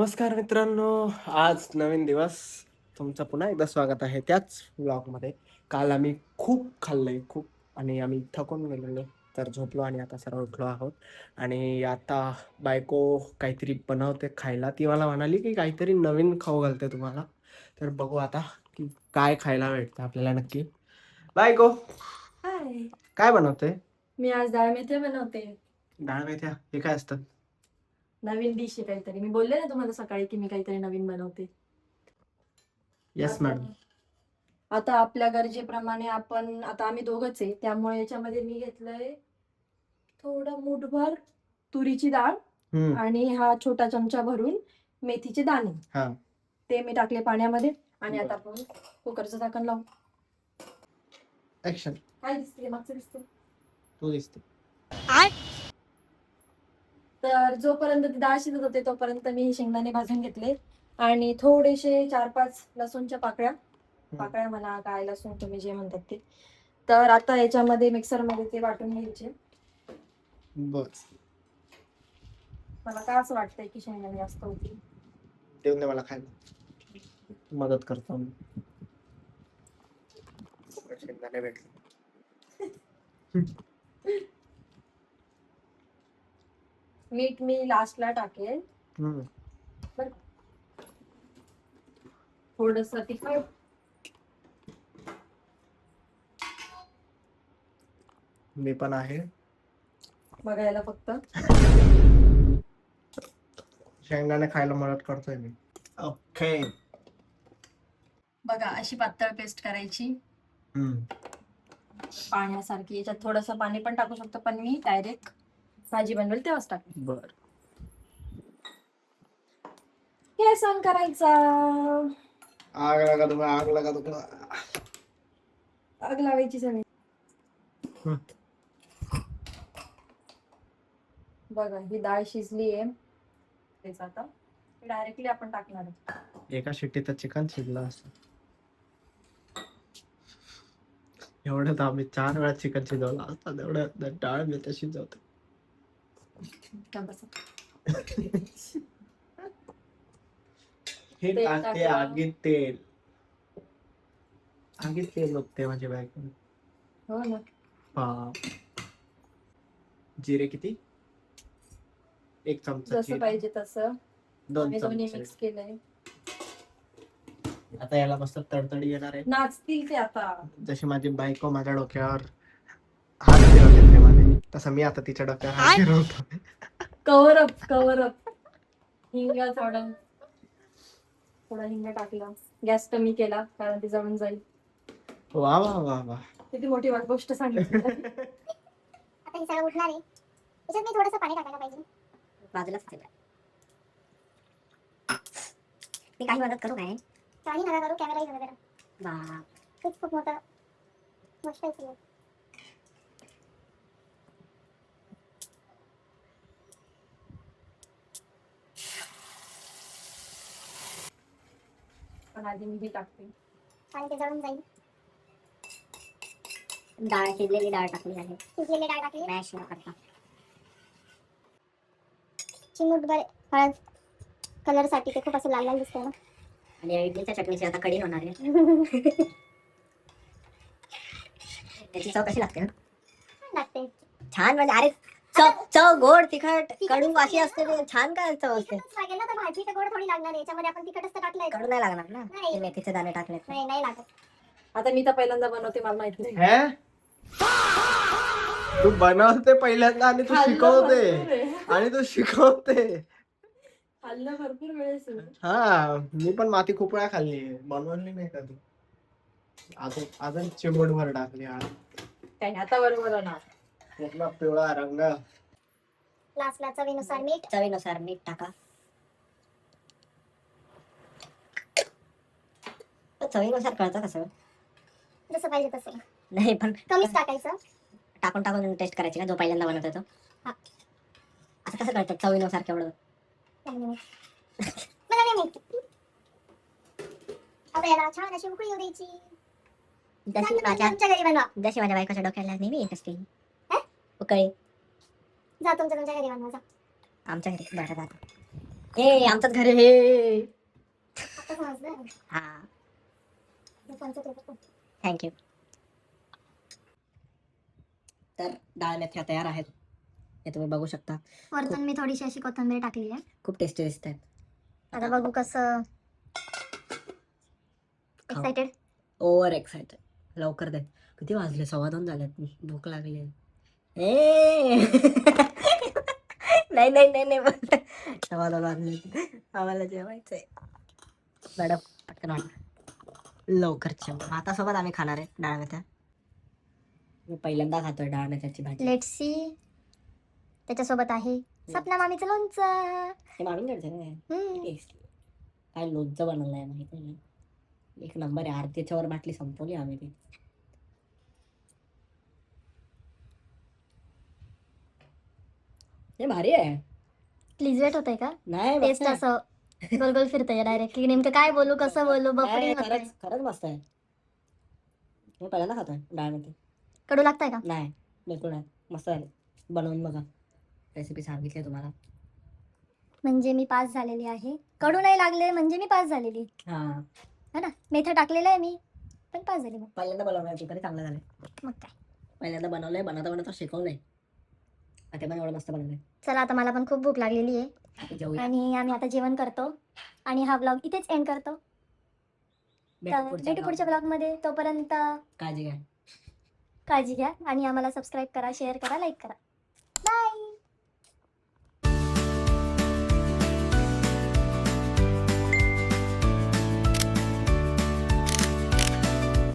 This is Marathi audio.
नमस्कार मित्रांनो, आज नवीन दिवस. तुमचं पुन्हा एकदा स्वागत आहे त्याच व्लॉगमध्ये. काल आम्ही खूप खाल्लंय खूप आणि आम्ही थकून गेलेलो, तर झोपलो आणि आता सरळ उठलो आहोत. आणि आता बायको काहीतरी बनवते खायला. ती मला म्हणाली की काहीतरी नवीन खाऊ घालते तुम्हाला, तर बघू आता की काय खायला भेटतं आपल्याला नक्की. बायको, हाय. काय बनवते? मी आज डाळ मेथ्या बनवते. डाळ मेथ्या हे काय असतं? नवीन डिश आहे काहीतरी. मी बोलले ना तुम्हाला सकाळी की मी काहीतरी नवीन बनवते. Yes madam. आता आपल्या गरजेप्रमाणे आपण आता आम्ही दोघंच आहे, त्यामुळे याच्यामध्ये मी घेतलंय थोडं मूठभर तुरीची डाळ आणि हा छोटा चमचा भरून मेथीचे दाणे. हा, ते मी टाकले पाण्यामध्ये आणि बरं. आता आपण कुकरचं झाकण लावू. ऍक्शन. काय दिसते मागचं दिसते. तू दिसते. तर जोपर्यंत ती डाळ शिजत होते तोपर्यंत मी शेंगदाणे भाजून घेतले आणि थोडेसे 4-5 लसूणच्या पाकळ्या पाकळ्या म्हणा काय लसूण तुम्ही जे म्हणतात ते. तर आता याच्यामध्ये मिक्सरमध्ये ते वाटून घ्यायचे. बस, मला का असं वाटतंय की शेंगदाणे जास्त होतील. देऊन दे मला खायला, मदत करतो मी. शेंगदाणे भेटले. मीठ मी लास्टला टाकेल. थोडस तिखट मी पण आहे बघायला फक्त. शेंगदाणे खायला मदत करतोय मी. ओके. बघा अशी पातळ पेस्ट करायची पाण्यासारखी. याच्यात थोडंसं पाणी पण टाकू शकतो, पण मी डायरेक्ट भाजी बनवेल तेव्हाच टाकेल. बर. गॅस ऑन करायचा. आग लगा तुला, आग लगा तुला. आग लावायची सगळी. बघा ही डाळ शिजली आहे. तेच आता डायरेक्टली आपण टाकणार आहे. एका शिट्टीत चिकन शिजलं असतं. एवढं तर आम्ही 4 वेळा चिकन शिजवलं असतं, एवढं डाळ मी तर शिजवतो. हे तेल टाकते टाकलं. आगीत तेल. आगीत तेल बघते माझी बायको. हो ना. बाप. जिरे किती? 1 चमचा जसं जिरे, पाहिजे तसं 2 आम्ही दोन्ही चमचे. मिक्स केलंय. आता याला मस्त तडतडी येणार आहे, नाचतील ते आता. जशी माझी बायको माझ्या डोक्यावर हात फिरवते प्रेमाने, तसं मी आता तिच्या डोक्यावर हात फिरवतो. Cover up cover up. हिंग थोडा थोडा हिंग टाकला. गॅस कमी केला कारण ती जळून जाईल. वा वा वा वा. किती मोठी गोष्ट सांगितली. आता हे सगळं उठणार आहे. त्याच्यात मी थोडंसं पाणी टाकायला पाहिजे. बाजूलाच ठेवलं. मी काही मदत करू काय? काही नका करू, कॅमेराही हवा जरा. बाप. खूप खूप मोठा मस्त आहे. पण आधी मी टाकते आणि ते जळून जाईल. डाळ शिजलेली डाळ टाकली आहे. शिजलेली डाळ टाकली. मॅश न करता. चिमूटभर हळद कलरसाठी. ते खूप असं लाल लाल दिसतंय ना. आणि इडलीच्या चटणीची आता कढी होणार आहे. त्याची चव कशी लागते? लागते छान. म्हणजे अरे चव चव गोड तिखट कडू अशी असते ते. छान काय चव असते. लागेल ना, तर भाजी तर गोड थोडी लागणार आहे. याच्यामध्ये आपण तिखटच तर टाकलंय. कडू नाही लागणार ना नाही. ते मेथीचे दाणे टाकले. नाही नाही लागत. आता मी तर पहिल्यांदा बनवते, मला माहित नाही. हे तू बनवते पहिल्यांदा आणि तू शिकवते. खाल्लं भरपूर वेळेस. हा, मी पण माती खूप वेळा खाल्ली, बनवली नाही कधी. अजून चिमूटभर टाकली. काही आता बरोबर ना. पूर्ण पिवळा रंग. लास्टला चवीनुसार मीठ. चवीनुसार मीठ टाका. चवीनुसार कळतं कसं? जसं पाहिजे तसं. नाही पण कमीच टाकायचं. टाकून टाकून टेस्ट करायची ना, जो पहिल्यांदा बनवतो तो. असं कसं कळतं चवीनुसार केवढं? मला नाही माहिती. आपल्याला छान अशी उकळी येऊ द्यायची. जशी घरी बनवा. माझ्या बायकोच्या डोक्याला नेहमी येत असते उकळी. जा तुमच्या घरी बनवा जा. आमच्या घरी बरं जातं. हे आमचंच घर आहे हे. आता समजलं. हा हे कोणचं तुझं? थँक्यू. तर डाळ मेथ्या तयार आहेत, हे तुम्ही बघू शकता. वरतून मी थोडीशी अशी कोथिंबीर टाकली आहे. खूप टेस्टी दिसत आहेत. आता बघू कसं. एक्साइटेड. Over excited. लवकर दे. किती वाजले? 2:15 झालेत. भूक लागली ए नाही नाही नाही नाही 2:15 वाजले. आम्हाला जेवायचंय मॅडम. पटकन वाढ. लवकर जेव. भातासोबत आम्ही खाणार आहे डाळ मेथ्या. मी पहिल्यांदा खातोय डाळ मेथ्याची भाजी. Let's see. त्याच्यासोबत आहे सपना मामीचं लोणचं. हे मामींकडचे रे. हम्म. टेस्टी. काय लोणचं बनवलंय माहिती आहे. एक नंबर आहे. आरतीच्या वर बाटली संपवली आम्ही ती. हे भारी आहे. प्लीज वेट होतंय का? नाही टेस्ट मस्त आहे. असं गोल गोल फिरतंय डायरेक्टली. नेमकं काय बोलू कसं बोलू नाही, बफरिंग होतंय. खरंच खरंच मस्त आहे. मी पहिल्यांदा खातोय डाळ मेथी. कडू लागतंय का? नाही बिलकुल नाही. मस्त आहे. बनवून बघा. रेसिपी सांगितली तुम्हाला. म्हणजे मी पास झालेली आहे. कडू नाही लागले म्हणजे मी पास झालेली. हा है ना. मेथ्या टाकलेलं आहे मी पण पास झाली मग. पहिल्यांदा बनवलंय तू तरी चांगलं झालंय. मग काय. पहिल्यांदा बनवलंय. बनवता शिकवलंय. ते पण एवढं मस्त बनवलंय. चला आता मला पण खूप भूक लागलेली आहे जेवूया. आणि आम्ही आता जेवण करतो आणि हा ब्लॉग इथेच एंड करतो. तर भेटू पुढच्या ब्लॉगमध्ये. तोपर्यंत काळजी घ्या. काळजी घ्या आणि आम्हाला सबस्क्राईब करा, शेअर करा, लाईक करा.